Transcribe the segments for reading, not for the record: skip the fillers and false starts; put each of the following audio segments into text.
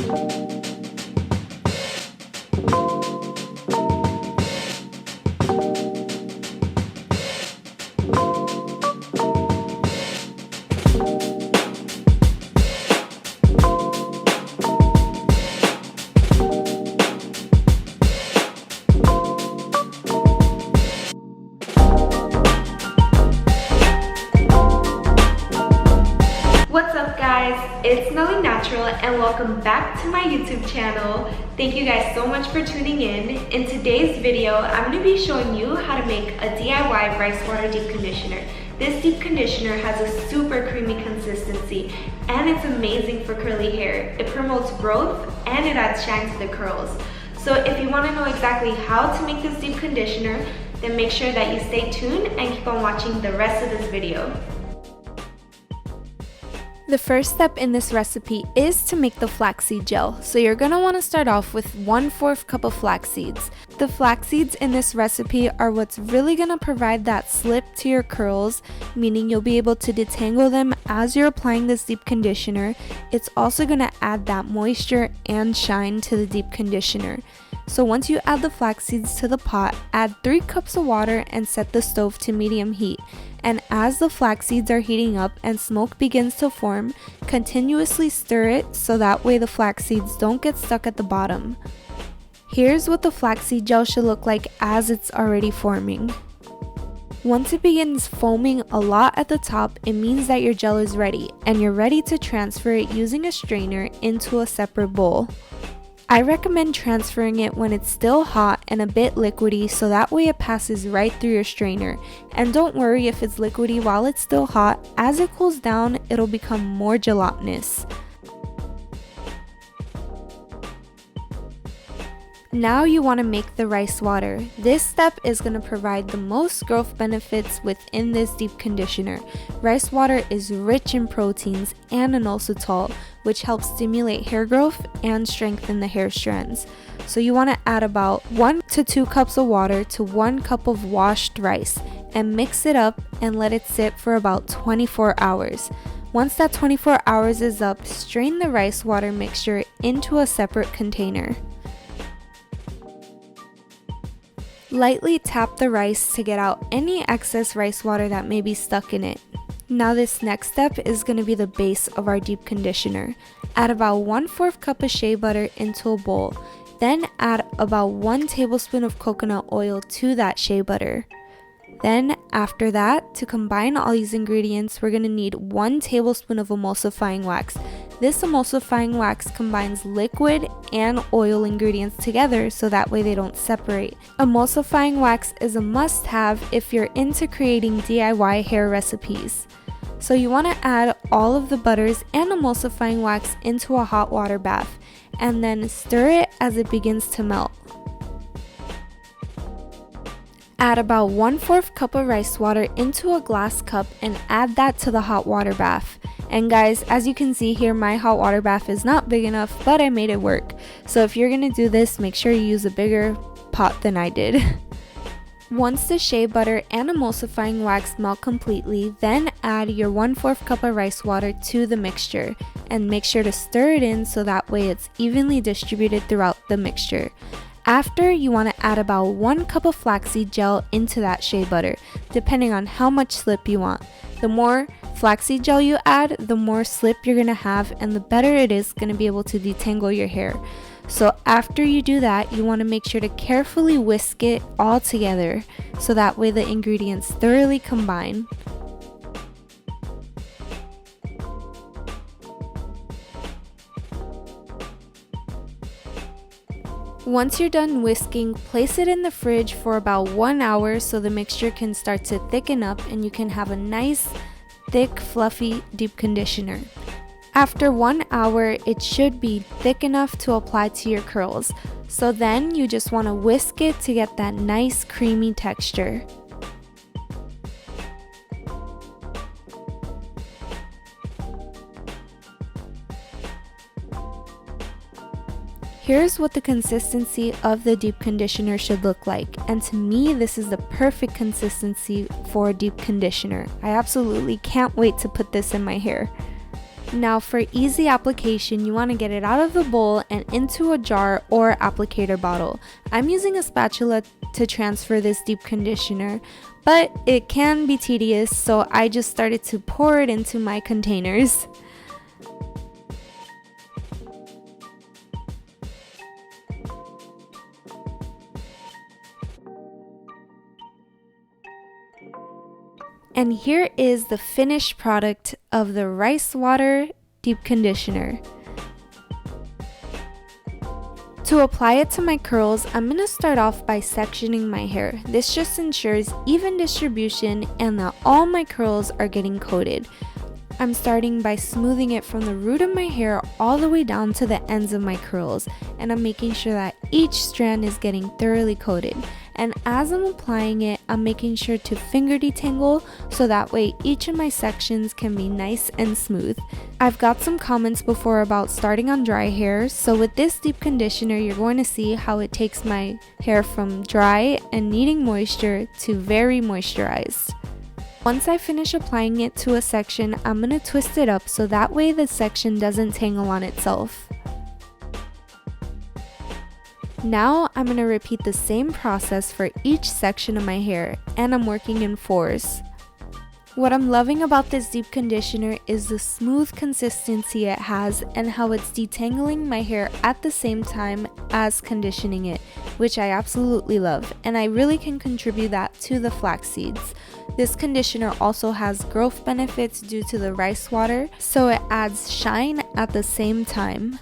What's up guys, it's Nely Natural and welcome back to my YouTube channel. Thank you guys so much for tuning in. In today's video, I'm going to be showing you how to make a DIY rice water deep conditioner. This deep conditioner has a super creamy consistency and it's amazing for curly hair. It promotes growth and it adds shine to the curls. So if you want to know exactly how to make this deep conditioner, then make sure that you stay tuned and keep on watching the rest of this video. The first step in this recipe is to make the flaxseed gel. So you're going to want to start off with 1/4 cup of flax seeds. The flax seeds in this recipe are what's really going to provide that slip to your curls, meaning you'll be able to detangle them as you're applying this deep conditioner. It's also going to add that moisture and shine to the deep conditioner. So once you add the flax seeds to the pot, add 3 cups of water and set the stove to medium heat. And as the flax seeds are heating up and smoke begins to form, continuously stir it so that way the flax seeds don't get stuck at the bottom. Here's what the flaxseed gel should look like as it's already forming. Once it begins foaming a lot at the top, it means that your gel is ready and you're ready to transfer it using a strainer into a separate bowl. I recommend transferring it when it's still hot and a bit liquidy so that way it passes right through your strainer. And don't worry if it's liquidy while it's still hot, as it cools down it'll become more gelatinous. Now you want to make the rice water. This step is going to provide the most growth benefits within this deep conditioner. Rice water is rich in proteins and inositol, which helps stimulate hair growth and strengthen the hair strands. So you want to add about 1 to 2 cups of water to 1 cup of washed rice and mix it up and let it sit for about 24 hours. Once that 24 hours is up, strain the rice water mixture into a separate container. Lightly tap the rice to get out any excess rice water that may be stuck in it. Now this next step is going to be the base of our deep conditioner. Add about 1/4 cup of shea butter into a bowl. Then add about 1 tablespoon of coconut oil to that shea butter. Then after that, to combine all these ingredients, we're going to need 1 tablespoon of emulsifying wax. This emulsifying wax combines liquid and oil ingredients together so that way they don't separate. Emulsifying wax is a must-have if you're into creating DIY hair recipes. So you want to add all of the butters and emulsifying wax into a hot water bath and then stir it as it begins to melt. Add about 1/4 cup of rice water into a glass cup and add that to the hot water bath. And guys, as you can see here, my hot water bath is not big enough, but I made it work. So if you're going to do this, make sure you use a bigger pot than I did. Once the shea butter and emulsifying wax melt completely, then add your 1/4 cup of rice water to the mixture and make sure to stir it in so that way it's evenly distributed throughout the mixture. After, you want to add about 1 cup of flaxseed gel into that shea butter, depending on how much slip you want. The more flaxseed gel you add, the more slip you're going to have and the better it is going to be able to detangle your hair. So after you do that, you want to make sure to carefully whisk it all together so that way the ingredients thoroughly combine. Once you're done whisking, place it in the fridge for about 1 hour so the mixture can start to thicken up and you can have a nice, thick, fluffy deep conditioner. After 1 hour, it should be thick enough to apply to your curls. So then you just want to whisk it to get that nice creamy texture. Here's what the consistency of the deep conditioner should look like, and to me this is the perfect consistency for a deep conditioner. I absolutely can't wait to put this in my hair. Now for easy application, you want to get it out of the bowl and into a jar or applicator bottle. I'm using a spatula to transfer this deep conditioner, but it can be tedious, so I just started to pour it into my containers. And here is the finished product of the rice water deep conditioner. To apply it to my curls, I'm going to start off by sectioning my hair. This just ensures even distribution and that all my curls are getting coated. I'm starting by smoothing it from the root of my hair all the way down to the ends of my curls, and I'm making sure that each strand is getting thoroughly coated. And as I'm applying it, I'm making sure to finger detangle so that way each of my sections can be nice and smooth. I've got some comments before about starting on dry hair, so with this deep conditioner you're going to see how it takes my hair from dry and needing moisture to very moisturized. Once I finish applying it to a section, I'm going to twist it up so that way the section doesn't tangle on itself. Now I'm going to repeat the same process for each section of my hair, and I'm working in fours. What I'm loving about this deep conditioner is the smooth consistency it has and how it's detangling my hair at the same time as conditioning it, which I absolutely love, and I really can contribute that to the flax seeds. This conditioner also has growth benefits due to the rice water, so it adds shine at the same time.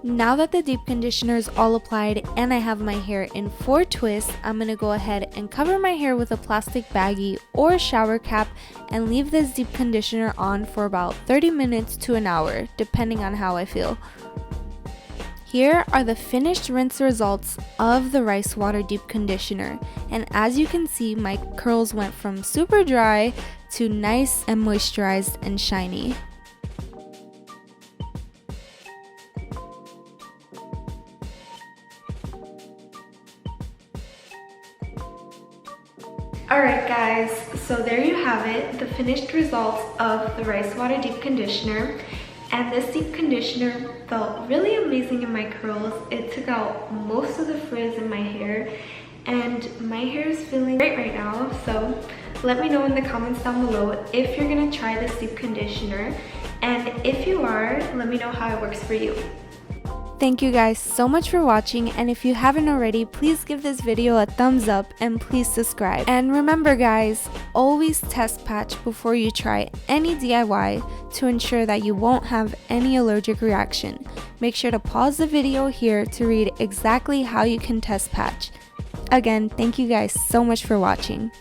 Now that the deep conditioner is all applied and I have my hair in 4 twists, I'm going to go ahead and cover my hair with a plastic baggie or shower cap and leave this deep conditioner on for about 30 minutes to an hour, depending on how I feel. Here are the finished rinse results of the rice water deep conditioner, and as you can see, my curls went from super dry to nice and moisturized and shiny. Alright guys, so there you have it, the finished results of the rice water deep conditioner. And this deep conditioner felt really amazing in my curls. It took out most of the frizz in my hair, and my hair is feeling great right now. So let me know in the comments down below if you're gonna try this deep conditioner, and if you are, let me know how it works for you. Thank you guys so much for watching, and if you haven't already, please give this video a thumbs up and please subscribe. And remember guys, always test patch before you try any DIY to ensure that you won't have any allergic reaction. Make sure to pause the video here to read exactly how you can test patch. Again, thank you guys so much for watching.